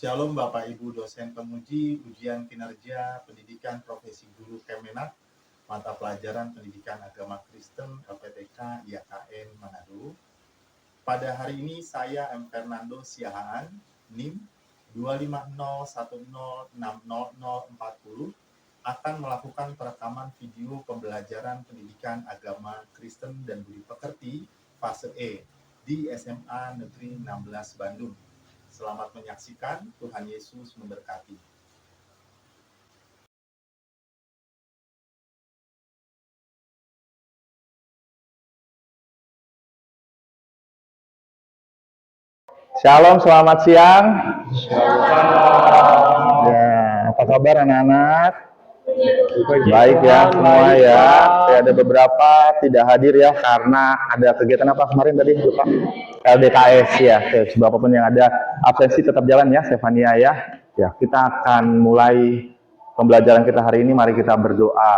Shalom Bapak Ibu dosen pemuji ujian kinerja pendidikan profesi guru Kemenak, mata pelajaran pendidikan agama Kristen LPTK IAKN Manado. Pada hari ini saya M. Fernando Siahaan, NIM 25010606040 akan melakukan perekaman video pembelajaran pendidikan agama Kristen dan Budi Pekerti fase E di SMA Negeri 16 Bandung. Selamat menyaksikan, Tuhan Yesus memberkati. Shalom, selamat siang. Ya, apa kabar anak-anak? Baik ya semua ya. Ada beberapa tidak hadir ya karena ada kegiatan apa kemarin tadi lupa. LDKS ya. Sebab apapun yang ada, absensi tetap jalan ya, Stefania ya. Ya, kita akan mulai pembelajaran kita hari ini. Mari kita berdoa.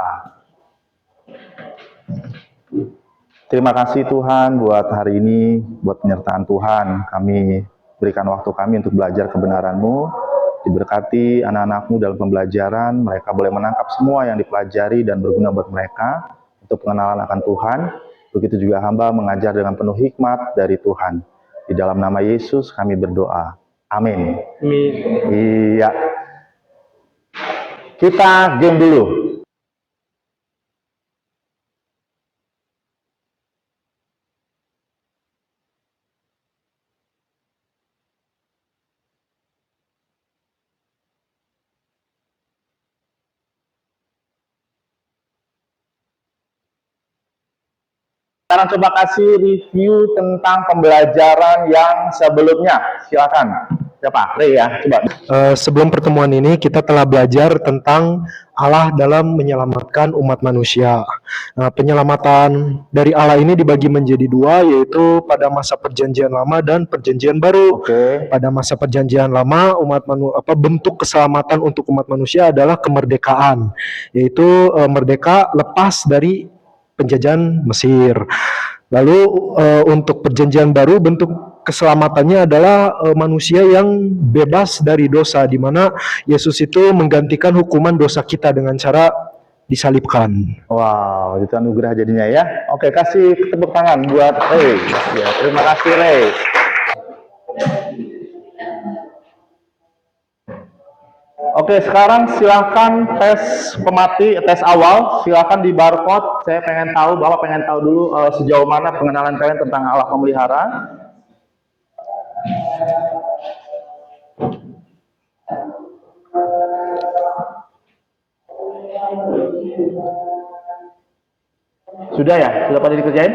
Terima kasih Tuhan buat hari ini, buat penyertaan Tuhan. Kami berikan waktu kami untuk belajar kebenaran-Mu. Diberkati anak-anak-Mu dalam pembelajaran, mereka boleh menangkap semua yang dipelajari dan berguna buat mereka untuk pengenalan akan Tuhan. Begitu juga hamba mengajar dengan penuh hikmat dari Tuhan. Di dalam nama Yesus kami berdoa. Amin. Iya. Kita game dulu. Sekarang coba kasih review tentang pembelajaran yang sebelumnya. Silakan. Siapa? Ray ya, coba. Sebelum pertemuan ini kita telah belajar tentang Allah dalam menyelamatkan umat manusia. Nah, penyelamatan dari Allah ini dibagi menjadi dua, yaitu pada masa perjanjian lama dan perjanjian baru. Pada masa perjanjian lama, bentuk keselamatan untuk umat manusia adalah kemerdekaan, yaitu merdeka lepas dari penjajahan Mesir. Lalu untuk perjanjian baru, bentuk keselamatannya adalah manusia yang bebas dari dosa, di mana Yesus itu menggantikan hukuman dosa kita dengan cara disalibkan. Wow, itu anugerah jadinya ya. Oke, kasih tepuk tangan buat Ray. Ya, terima kasih Ray. Oke, sekarang silakan tes pemati, tes awal. Silakan di barcode. Saya pengen tahu, Bapak pengen tahu dulu sejauh mana pengenalan kalian tentang Allah pemelihara. Sudah ya? Sudah pada dikerjain?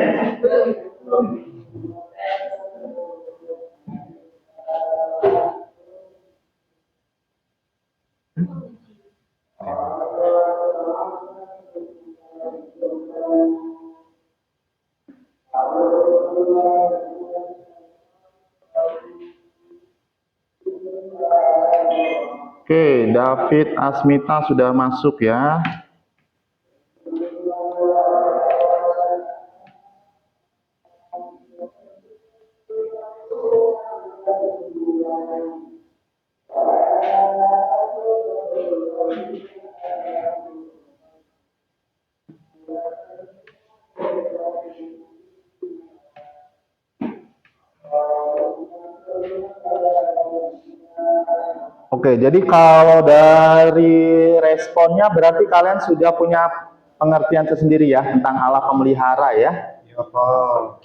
Oke, David Asmita sudah masuk ya. Oke, jadi kalau dari responnya berarti kalian sudah punya pengertian tersendiri ya tentang Allah pemelihara ya? Ya, Pak.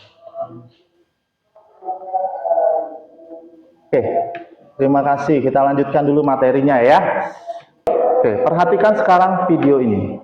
Oke, terima kasih. Kita lanjutkan dulu materinya ya. Oke, perhatikan sekarang video ini.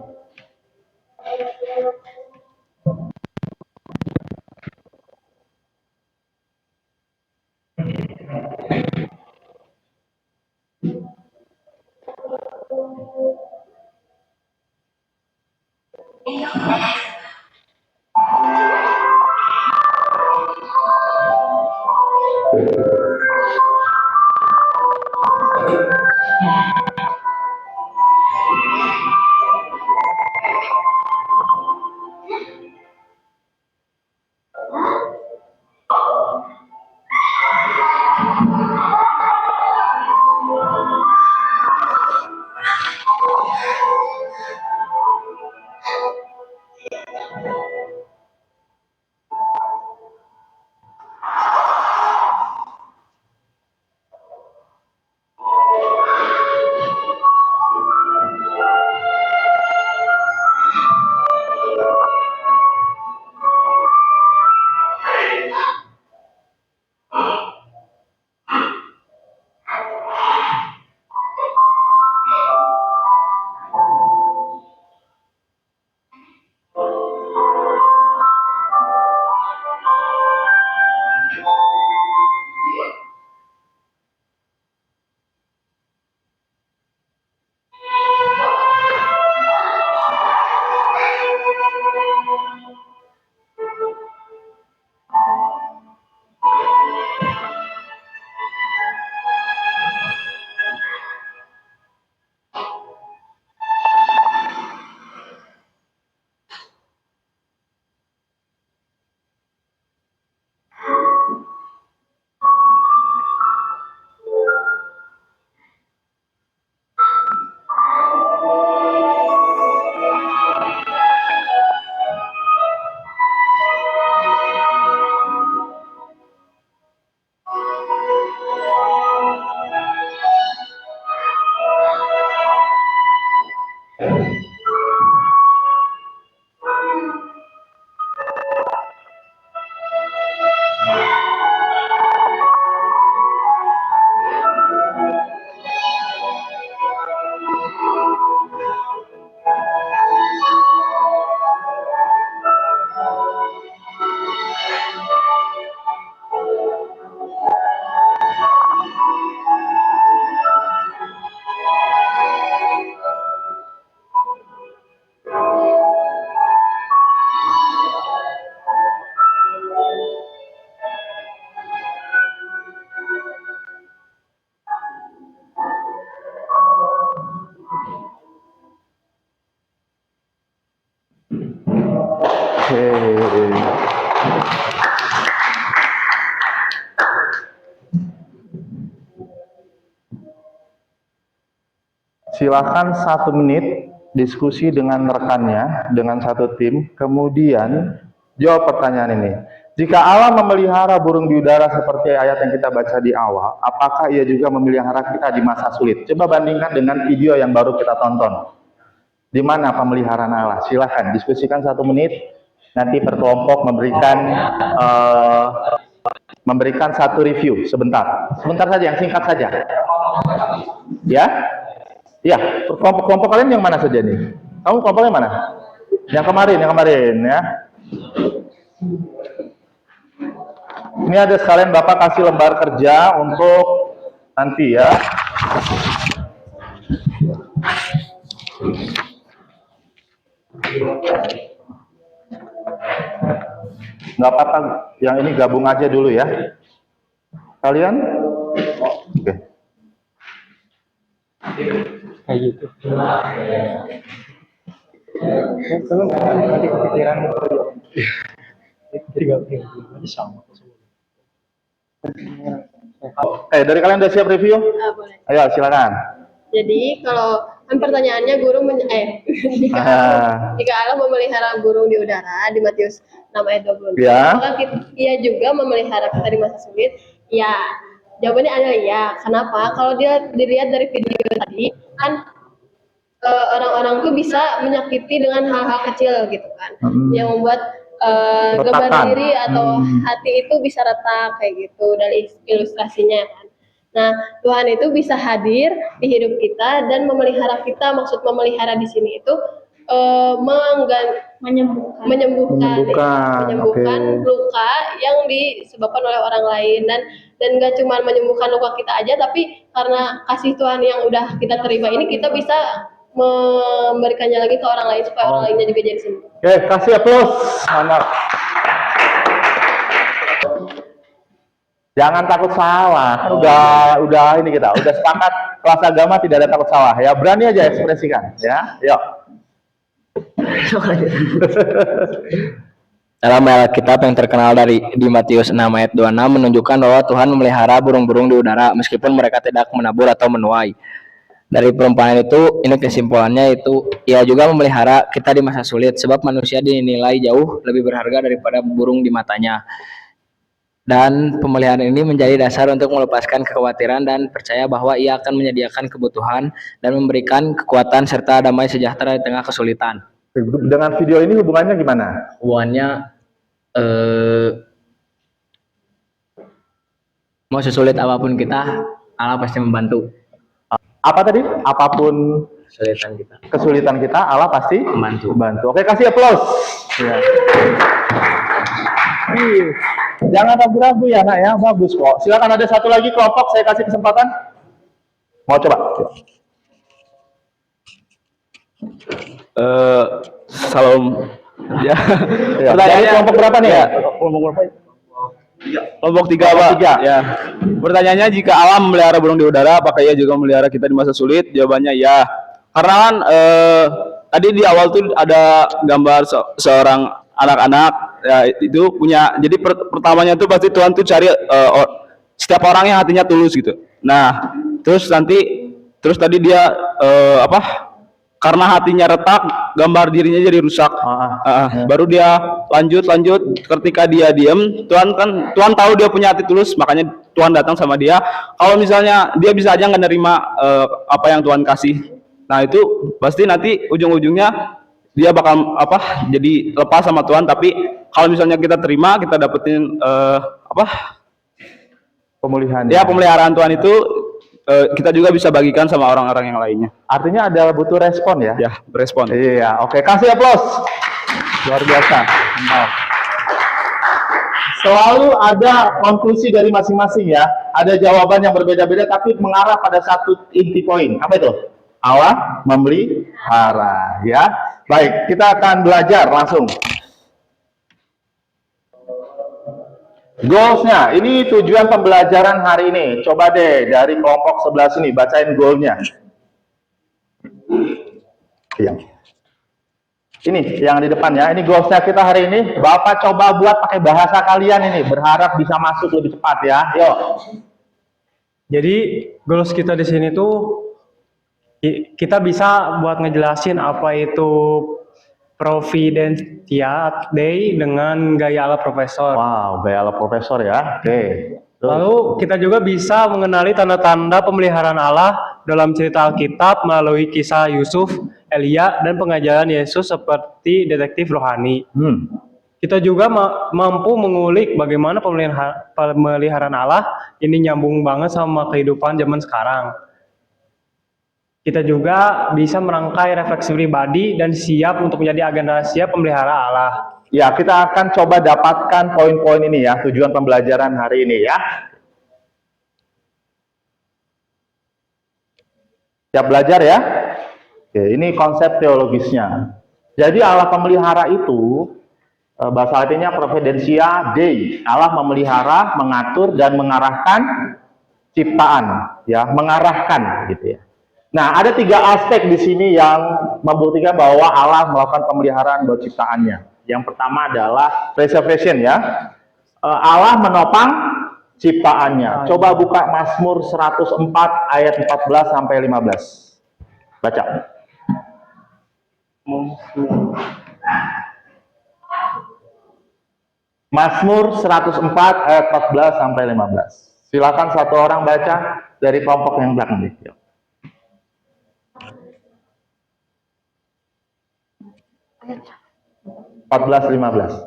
Silakan 1 menit diskusi dengan rekannya, dengan satu tim, kemudian jawab pertanyaan ini. Jika Allah memelihara burung di udara seperti ayat yang kita baca di awal, apakah ia juga memelihara kita di masa sulit? Coba bandingkan dengan video yang baru kita tonton. Di mana pemeliharaan Allah? Silakan diskusikan 1 menit, nanti per kelompok memberikan satu review sebentar saja, yang singkat saja. Ya, ya. Kelompok kalian yang mana saja nih? Kamu kelompoknya mana? Yang kemarin ya. Ini ada sekalian Bapak kasih lembar kerja untuk nanti ya. Nggak apa-apa, yang ini gabung aja dulu ya. Kalian? Oke. Kayak gitu. Kalau nanti kepikiran sama. Dari kalian udah siap review? Boleh. Ayo silakan. Jadi kalau kan pertanyaannya jika Allah memelihara burung di udara di Matius 6 ayat 26, Ya. maka ia juga memelihara kita di masa sulit. Ya, jawabannya adalah ya. Kenapa? Kalau dia dilihat dari video tadi kan orang-orang tuh bisa menyakiti dengan hal-hal kecil gitu kan, yang membuat gambar diri atau hati itu bisa retak kayak gitu dari ilustrasinya kan. Nah, Tuhan itu bisa hadir di hidup kita dan memelihara kita. Maksud memelihara di sini itu menyembuhkan Okay. luka yang disebabkan oleh orang lain, dan gak cuma menyembuhkan luka kita aja, tapi karena kasih Tuhan yang udah kita terima ini, kita bisa memberikannya lagi ke orang lain supaya orang lainnya juga jadi sembuh. Oke, kasih aplaus. Mantap. Jangan takut salah. Kan udah ini kita, udah sepakat kelas agama tidak ada takut salah ya. Berani aja ekspresikan ya. Yuk. Dalam Alkitab yang terkenal di Matius 6 ayat 26 menunjukkan bahwa Tuhan memelihara burung-burung di udara meskipun mereka tidak menabur atau menuai. Dari perumpamaan itu, ini kesimpulannya itu, ia juga memelihara kita di masa sulit, sebab manusia dinilai jauh lebih berharga daripada burung di matanya. Dan pemeliharaan ini menjadi dasar untuk melepaskan kekhawatiran dan percaya bahwa ia akan menyediakan kebutuhan dan memberikan kekuatan serta damai sejahtera di tengah kesulitan. Dengan video ini hubungannya gimana? Hubungannya, mau sesulit apapun kita, Allah pasti membantu. Apa tadi? Apapun kesulitan kita, Allah pasti membantu. Oke, kasih aplaus. Ya. Jangan ragu-ragu ya, nak ya. Bagus kok. Silakan, ada satu lagi kelompok, saya kasih kesempatan. Mau coba? Salam. Ya. Pertanyaannya kelompok berapa nih? Ya. Kelompok berapa? Kelompok 3, Pak. Ya. Pertanyaannya, jika Allah memelihara burung di udara, apakah ia juga memelihara kita di masa sulit? Jawabannya ya. Karena kan tadi di awal tuh ada gambar seorang anak-anak ya, itu punya. Jadi pertamanya tuh pasti Tuhan tuh cari setiap orang yang hatinya tulus gitu. Nah, terus tadi dia karena hatinya retak, gambar dirinya jadi rusak. Baru dia lanjut ketika dia diam, Tuhan tahu dia punya hati tulus, makanya Tuhan datang sama dia. Kalau misalnya dia bisa aja nggak nerima apa yang Tuhan kasih, nah itu pasti nanti ujung-ujungnya dia bakal jadi lepas sama Tuhan. Tapi kalau misalnya kita terima, kita dapetin pemulihan. Ya, pemeliharaan Tuhan itu kita juga bisa bagikan sama orang-orang yang lainnya. Artinya ada butuh respon ya? Ya, berespon. Iya, oke. Kasih aplaus. Luar biasa. Mantap. Selalu ada konklusi dari masing-masing ya. Ada jawaban yang berbeda-beda tapi mengarah pada satu inti poin. Apa itu? Allah memelihara ya. Baik, kita akan belajar langsung. Goals-nya, ini tujuan pembelajaran hari ini. Coba deh dari kelompok sebelah sini, bacain goal-nya. Iya. Ini yang di depan ya. Ini goalsnya kita hari ini. Bapak coba buat pakai bahasa kalian ini. Berharap bisa masuk lebih cepat ya. Yuk. Jadi goals kita di sini tuh kita bisa buat ngejelasin apa itu Providentia Day dengan gaya ala profesor. Wow, gaya ala profesor ya. Oke. Lalu kita juga bisa mengenali tanda-tanda pemeliharaan Allah dalam cerita Alkitab melalui kisah Yusuf, Elia, dan pengajaran Yesus seperti detektif rohani. Kita juga mampu mengulik bagaimana pemeliharaan Allah ini nyambung banget sama kehidupan zaman sekarang. Kita juga bisa merangkai refleksi pribadi dan siap untuk menjadi agen rahasia pemelihara Allah. Ya, kita akan coba dapatkan poin-poin ini ya, tujuan pembelajaran hari ini ya. Siap belajar ya? Oke, ini konsep teologisnya. Jadi Allah pemelihara itu, bahasa latinnya Providentia Dei. Allah memelihara, mengatur, dan mengarahkan ciptaan. Ya, mengarahkan gitu ya. Nah, ada 3 aspek di sini yang membuktikan bahwa Allah melakukan pemeliharaan buat ciptaannya. Yang pertama adalah preservation ya. Allah menopang ciptaannya. Coba buka Mazmur 104 ayat 14 sampai 15. Baca. Mazmur 104 ayat 14 sampai 15. Silakan satu orang baca dari kelompok yang belakang nih. 14-15.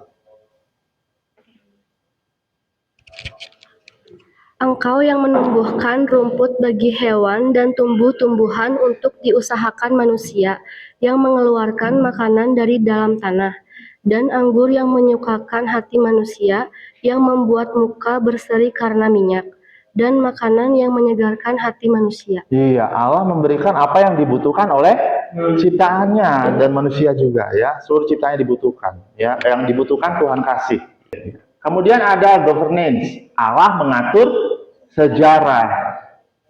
Engkau yang menumbuhkan rumput bagi hewan dan tumbuh-tumbuhan untuk diusahakan manusia, yang mengeluarkan makanan dari dalam tanah, dan anggur yang menyukakan hati manusia, yang membuat muka berseri karena minyak, dan makanan yang menyegarkan hati manusia. Iya, Allah memberikan apa yang dibutuhkan oleh ciptaannya dan manusia juga ya. Seluruh ciptaannya dibutuhkan ya. Yang dibutuhkan Tuhan kasih. Kemudian ada governance. Allah mengatur sejarah.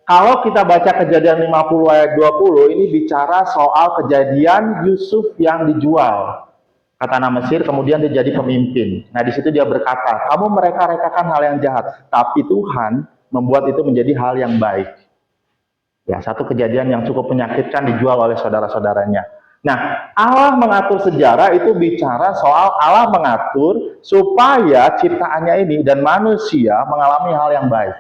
Kalau kita baca Kejadian 50 ayat 20, ini bicara soal kejadian Yusuf yang dijual ke tanah Mesir, kemudian dia jadi pemimpin. Nah, di situ dia berkata, kamu mereka-rekakan hal yang jahat, tapi Tuhan membuat itu menjadi hal yang baik. Ya, satu kejadian yang cukup menyakitkan dijual oleh saudara-saudaranya. Nah, Allah mengatur sejarah itu bicara soal Allah mengatur supaya ciptaannya ini dan manusia mengalami hal yang baik.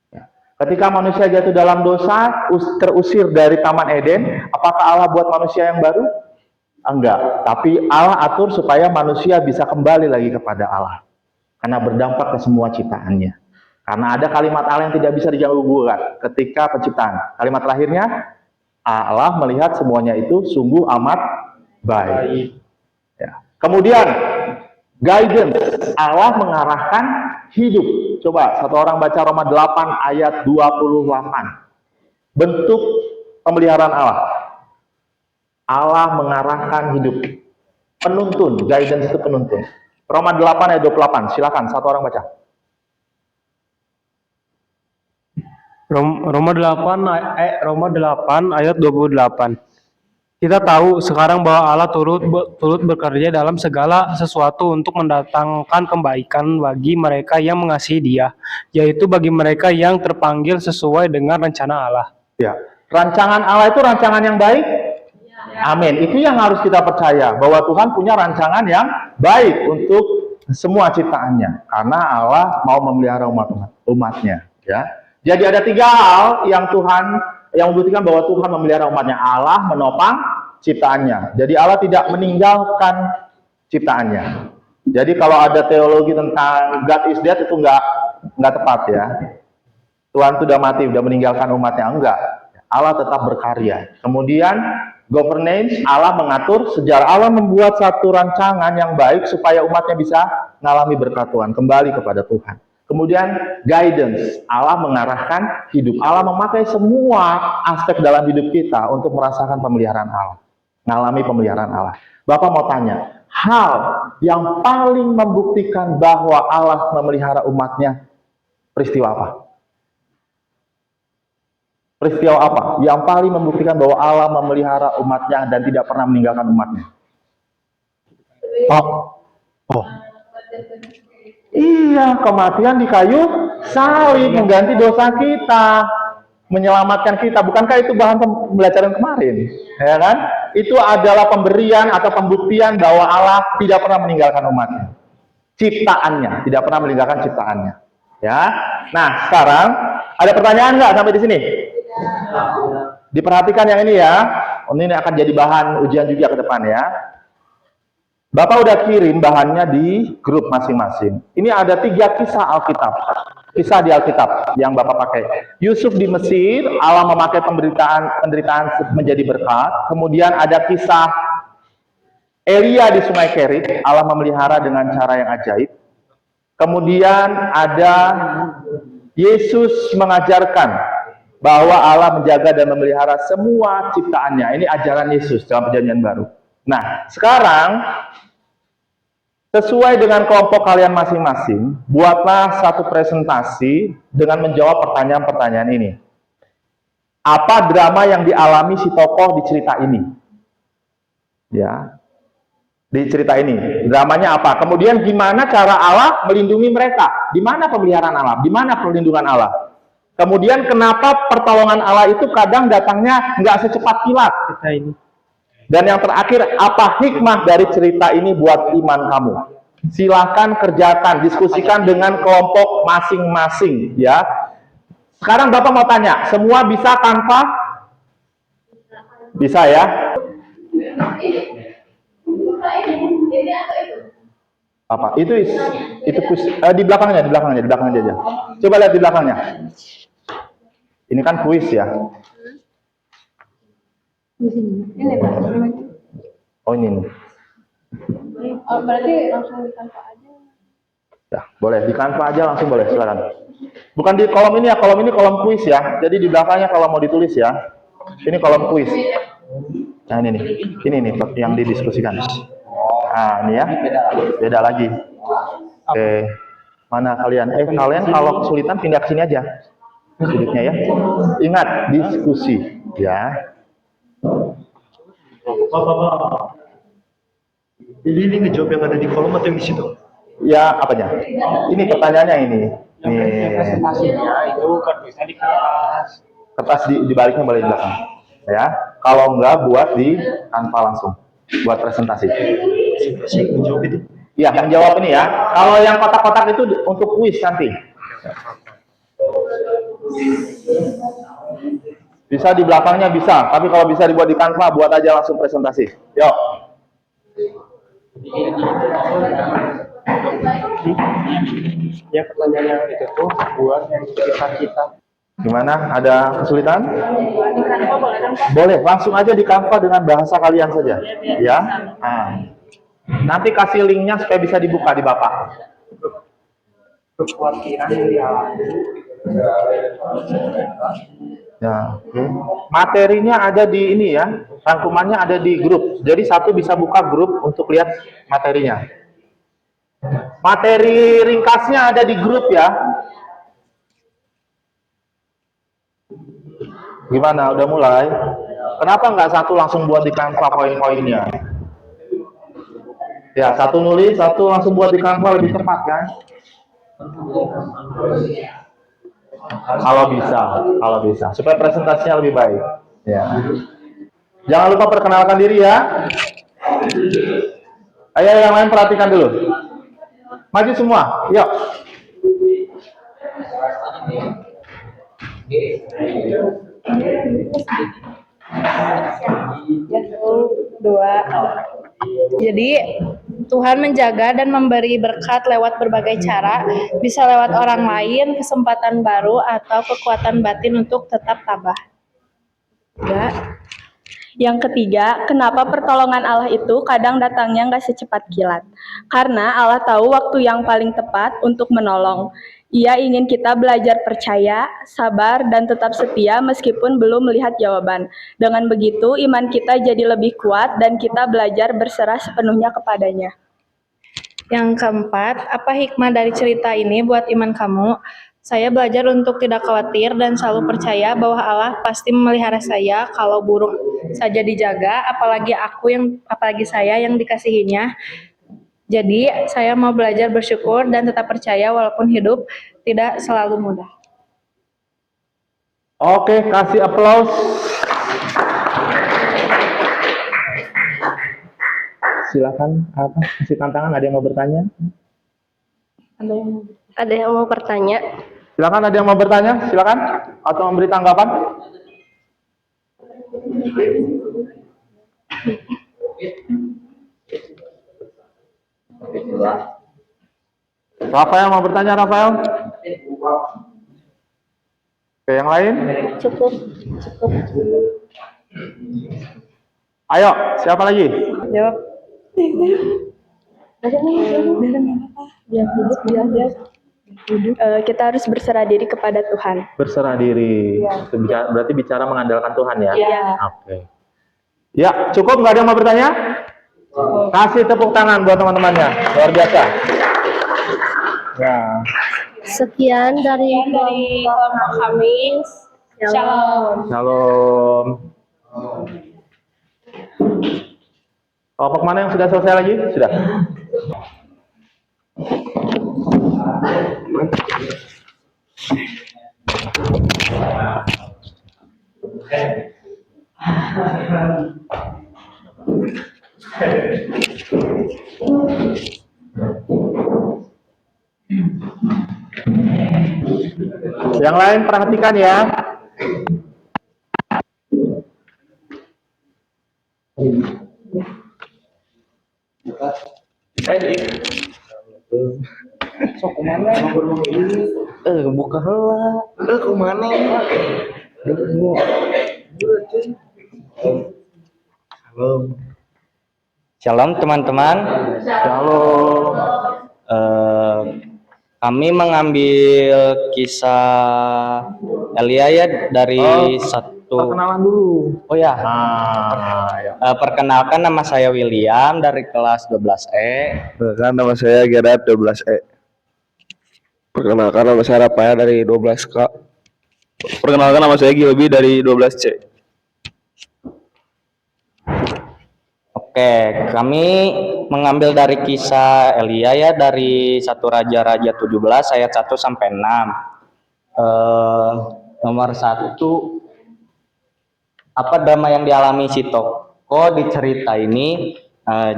Ya. Ketika manusia jatuh dalam dosa, terusir dari Taman Eden, apakah Allah buat manusia yang baru? Enggak, tapi Allah atur supaya manusia bisa kembali lagi kepada Allah. Karena berdampak ke semua ciptaannya. Karena ada kalimat Allah yang tidak bisa diganggu-gugat ketika penciptaan. Kalimat terakhirnya, Allah melihat semuanya itu sungguh amat baik. Ya. Kemudian, guidance. Allah mengarahkan hidup. Coba, satu orang baca Roma 8 ayat 28. Bentuk pemeliharaan Allah. Allah mengarahkan hidup. Penuntun, guidance itu penuntun. Roma 8 ayat 28, silakan satu orang baca. Roma 8 ayat 28. Kita tahu sekarang bahwa Allah turut bekerja dalam segala sesuatu untuk mendatangkan kebaikan bagi mereka yang mengasihi Dia, yaitu bagi mereka yang terpanggil sesuai dengan rencana Allah. Ya, rancangan Allah itu rancangan yang baik. Amin. Itu yang harus kita percaya, bahwa Tuhan punya rancangan yang baik untuk semua ciptaannya, karena Allah mau memelihara umatnya. Ya. Jadi ada 3 hal yang membuktikan bahwa Tuhan memelihara umatnya. Allah menopang ciptaannya. Jadi Allah tidak meninggalkan ciptaannya. Jadi kalau ada teologi tentang God is dead itu nggak tepat ya. Tuhan sudah mati, sudah meninggalkan umatnya. Enggak. Allah tetap berkarya. Kemudian governance, Allah mengatur sejarah. Allah membuat satu rancangan yang baik supaya umatnya bisa mengalami berkat Tuhan, kembali kepada Tuhan. Kemudian guidance, Allah mengarahkan hidup. Allah memakai semua aspek dalam hidup kita untuk merasakan pemeliharaan Allah, mengalami pemeliharaan Allah. Bapak mau tanya, hal yang paling membuktikan bahwa Allah memelihara umatnya, peristiwa apa? Peristiwa apa yang paling membuktikan bahwa Allah memelihara umatnya dan tidak pernah meninggalkan umatnya? Oh, oh. Iya, kematian di kayu salib mengganti dosa kita, menyelamatkan kita. Bukankah itu bahan pembelajaran kemarin? Ya kan? Itu adalah pemberian atau pembuktian bahwa Allah tidak pernah meninggalkan umatnya. Ciptaannya, tidak pernah meninggalkan ciptaannya. Ya. Nah, sekarang ada pertanyaan nggak sampai di sini? Diperhatikan yang ini ya. Ini akan jadi bahan ujian juga ke depan ya. Bapak udah kirim bahannya di grup masing-masing. Ini ada 3 kisah Alkitab. Kisah di Alkitab yang Bapak pakai. Yusuf di Mesir, Allah memakai penderitaan menjadi berkat. Kemudian ada kisah Elia di Sungai Kerit, Allah memelihara dengan cara yang ajaib. Kemudian ada Yesus mengajarkan bahwa Allah menjaga dan memelihara semua ciptaannya. Ini ajaran Yesus dalam Perjanjian Baru. Nah, sekarang sesuai dengan kelompok kalian masing-masing, buatlah satu presentasi dengan menjawab pertanyaan-pertanyaan ini. Apa drama yang dialami si tokoh di cerita ini? Ya, di cerita ini, dramanya apa? Kemudian gimana cara Allah melindungi mereka? Di mana pemeliharaan Allah? Di mana perlindungan Allah? Kemudian kenapa pertolongan Allah itu kadang datangnya nggak secepat kilat? Kita ini. Dan yang terakhir, apa hikmah dari cerita ini buat iman kamu? Silahkan kerjakan, diskusikan dengan kelompok masing-masing ya. Sekarang Bapak mau tanya, semua bisa tanpa? Bisa ya? Apa? Itu di belakangnya aja. Coba lihat di belakangnya. Ini kan kuis ya. Oh ini nih. Oh, berarti langsung di Canva aja. Ya, boleh di Canva aja langsung boleh, silakan. Bukan di kolom ini ya, kolom ini kolom kuis ya. Jadi di belakangnya kalau mau ditulis ya. Ini kolom kuis. Nah ini nih yang didiskusikan. Nah ini ya, beda lagi. Oke, mana kalian? Kalian kalau kesulitan pindah ke sini aja. Sudutnya ya. Ingat diskusi ya. Ini ngejawab yang ada di kolom atau yang di situ? Ya, apanya? Ini pertanyaannya ini. Presentasinya itu kan bisa di kelas. Kertas di baliknya boleh di belakang. Ya. Kalau enggak buat di Canva langsung. Buat presentasi. Menjawab itu. Iya, yang jawab ini ya. Kalau yang kotak-kotak itu untuk kuis nanti. Bisa di belakangnya bisa, tapi kalau bisa dibuat di Canva, buat aja langsung presentasi. Yuk. Ya pertanyaan yang itu tuh buat yang kita. Gimana? Ada kesulitan? Boleh, langsung aja di Canva dengan bahasa kalian saja. Ya. Nah. Nanti kasih linknya supaya bisa dibuka di Bapak. Kekhawatiran yang dialami. Ya, materinya ada di ini ya, rangkumannya ada di grup. Jadi satu bisa buka grup untuk lihat materinya. Materi ringkasnya ada di grup ya. Gimana? Udah mulai? Kenapa nggak satu langsung buat di Canva poin-poinnya? Ya, satu nulis, satu langsung buat di Canva lebih cepat kan? Kalau bisa, supaya presentasinya lebih baik. Ya. Jangan lupa perkenalkan diri ya. Ayo yang lain perhatikan dulu. Maju semua, yuk. Jadi Tuhan menjaga dan memberi berkat lewat berbagai cara, bisa lewat orang lain, kesempatan baru, atau kekuatan batin untuk tetap tabah. Yang ketiga, kenapa pertolongan Allah itu kadang datangnya nggak secepat kilat? Karena Allah tahu waktu yang paling tepat untuk menolong. Ia ingin kita belajar percaya, sabar, dan tetap setia meskipun belum melihat jawaban. Dengan begitu, iman kita jadi lebih kuat dan kita belajar berserah sepenuhnya kepadanya. Yang keempat, apa hikmah dari cerita ini buat iman kamu? Saya belajar untuk tidak khawatir dan selalu percaya bahwa Allah pasti memelihara saya kalau burung saja dijaga, apalagi saya yang dikasihinya. Jadi, saya mau belajar bersyukur dan tetap percaya walaupun hidup tidak selalu mudah. Oke, kasih aplaus. Silakan, kasih tantangan. Ada yang mau bertanya? Ada yang mau bertanya? Silakan, ada yang mau bertanya? Silakan, atau memberi tanggapan? Rafael mau bertanya, Rafael? Oke, yang lain? Cukup. Ayo, siapa lagi? Jawab. Kita harus berserah diri kepada Tuhan. Berserah diri. Itu berarti bicara mengandalkan Tuhan ya? Iya. Oke. Ya, cukup? Nggak ada yang mau bertanya? Kasih tepuk tangan buat teman-temannya. Luar biasa. Ya. Sekian dari kelompok kami. Shalom. Shalom. Kelompok mana yang sudah selesai lagi? Sudah. Yang lain perhatikan ya. Buka heula. Kemana? Shalom teman-teman. Shalom. Kami mengambil kisah Elia ya dari satu. Perkenalan dulu. Oh ya. Ya. Perkenalkan, nama saya William dari kelas 12E. Perkenalkan, nama saya Gerard 12E. Perkenalkan, nama saya Rafael dari 12K. Perkenalkan, nama saya Gilby dari 12C. Oke, kami mengambil dari kisah Elia ya dari 1 Raja-Raja 17 ayat 1 sampai 6. Nomor 1, apa drama yang dialami si tokoh di cerita ini?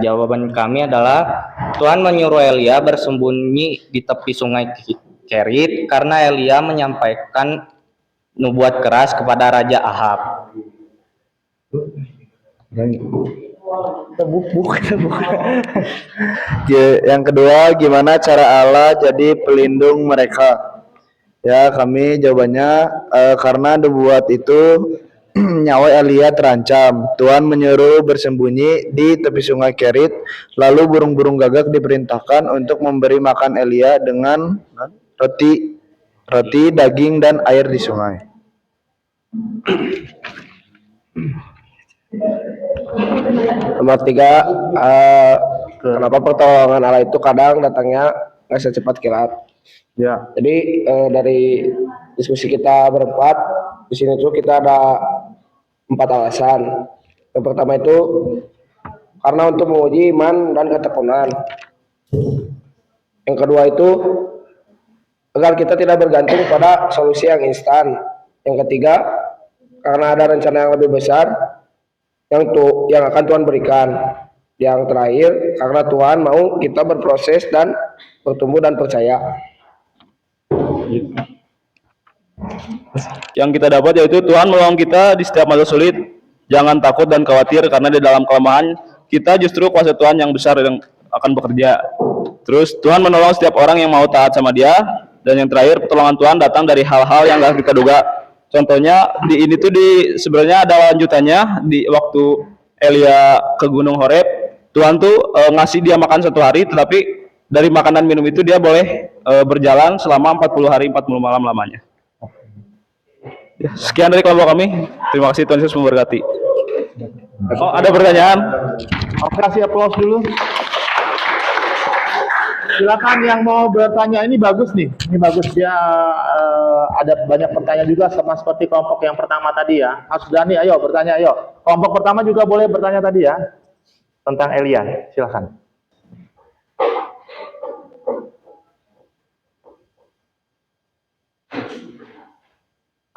Jawaban kami adalah Tuhan menyuruh Elia bersembunyi di tepi sungai Kerit karena Elia menyampaikan nubuat keras kepada Raja Ahab. Yang kedua, gimana cara Allah jadi pelindung mereka? Ya, kami jawabannya karena nubuat itu nyawa Elia terancam. Tuhan menyuruh bersembunyi di tepi sungai Kerit, lalu burung-burung gagak diperintahkan untuk memberi makan Elia dengan roti, daging, dan air di sungai. Nomor 3, kenapa pertolongan Allah itu kadang datangnya nggak secepat kilat? Ya. Jadi dari diskusi kita berempat di sini tuh kita ada 4 alasan. Yang pertama itu karena untuk menguji iman dan ketekunan. Yang kedua itu agar kita tidak bergantung pada solusi yang instan. Yang ketiga karena ada rencana yang lebih besar yang akan Tuhan berikan. Yang terakhir karena Tuhan mau kita berproses dan bertumbuh dan percaya. Yang kita dapat yaitu Tuhan menolong kita di setiap masa sulit. Jangan takut dan khawatir karena di dalam kelemahan kita justru kuasa Tuhan yang besar yang akan bekerja. Terus Tuhan menolong setiap orang yang mau taat sama Dia. Dan yang terakhir, pertolongan Tuhan datang dari hal-hal yang gak kita duga. Contohnya di ini tuh sebenarnya ada lanjutannya di waktu Elia ke Gunung Horeb. Tuhan tuh ngasih dia makan 1 hari, tetapi dari makanan minum itu dia boleh berjalan selama 40 hari 40 malam lamanya. Ya, sekian dari kelompok kami. Terima kasih, Tuhan Yesus memberkati. Oh, ada pertanyaan? Oke, kasih aplaus dulu. Silakan yang mau bertanya, ini bagus nih. Ini bagus ya, ada banyak pertanyaan juga sama seperti kelompok yang pertama tadi ya. Asdani, ayo bertanya, ayo. Kelompok pertama juga boleh bertanya tadi ya tentang Elia. Silakan.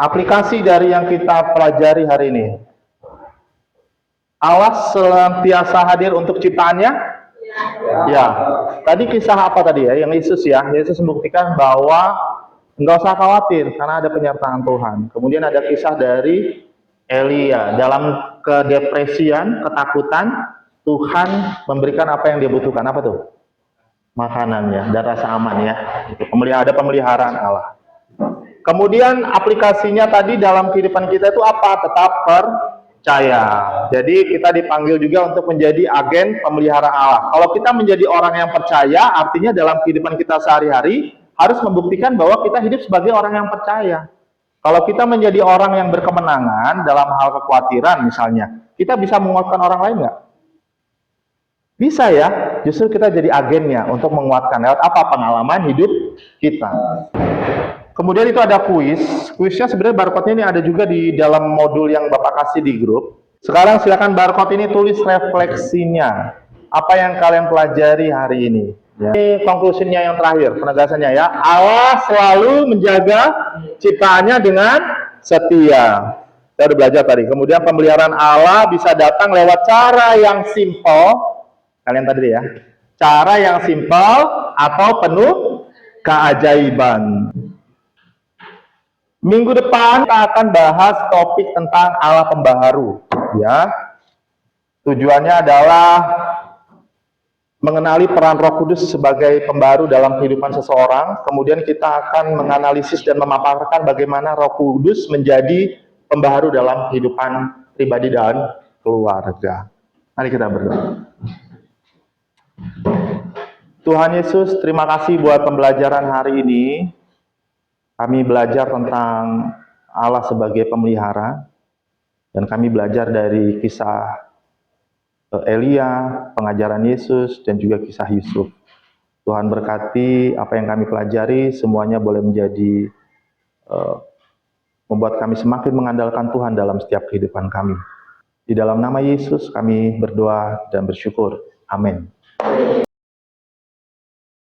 Aplikasi dari yang kita pelajari hari ini. Allah senantiasa hadir untuk ciptaannya? Ya. Tadi kisah apa tadi ya? Yang Yesus ya. Yesus membuktikan bahwa enggak usah khawatir karena ada penyertaan Tuhan. Kemudian ada kisah dari Elia. Dalam kedepresian, ketakutan, Tuhan memberikan apa yang dia butuhkan. Apa tuh? Makanannya dan rasa aman ya. Ada pemeliharaan Allah. Kemudian aplikasinya tadi dalam kehidupan kita itu apa? Tetap percaya. Jadi kita dipanggil juga untuk menjadi agen pemelihara Allah. Kalau kita menjadi orang yang percaya, artinya dalam kehidupan kita sehari-hari harus membuktikan bahwa kita hidup sebagai orang yang percaya. Kalau kita menjadi orang yang berkemenangan dalam hal kekhawatiran misalnya, kita bisa menguatkan orang lain nggak? Bisa ya, justru kita jadi agennya untuk menguatkan. Lewat apa? Pengalaman hidup kita. Kemudian itu ada kuis. Kuisnya sebenarnya barcode-nya ini ada juga di dalam modul yang Bapak kasih di grup. Sekarang silakan barcode ini tulis refleksinya. Apa yang kalian pelajari hari ini. Ya. Ini konklusinya yang terakhir, penegasannya ya. Allah selalu menjaga ciptaannya dengan setia. Kita udah belajar tadi. Kemudian pemeliharaan Allah bisa datang lewat cara yang simpel. Kalian tadi ya. Cara yang simpel atau penuh keajaiban. Minggu depan kita akan bahas topik tentang Allah pembaharu, ya. Tujuannya adalah mengenali peran Roh Kudus sebagai pembaharu dalam kehidupan seseorang. Kemudian kita akan menganalisis dan memaparkan bagaimana Roh Kudus menjadi pembaharu dalam kehidupan pribadi dan keluarga. Mari kita berdoa. Tuhan Yesus, terima kasih buat pembelajaran hari ini. Kami belajar tentang Allah sebagai pemelihara, dan kami belajar dari kisah Elia, pengajaran Yesus, dan juga kisah Yusuf. Tuhan berkati apa yang kami pelajari, semuanya boleh menjadi membuat kami semakin mengandalkan Tuhan dalam setiap kehidupan kami. Di dalam nama Yesus kami berdoa dan bersyukur. Amin.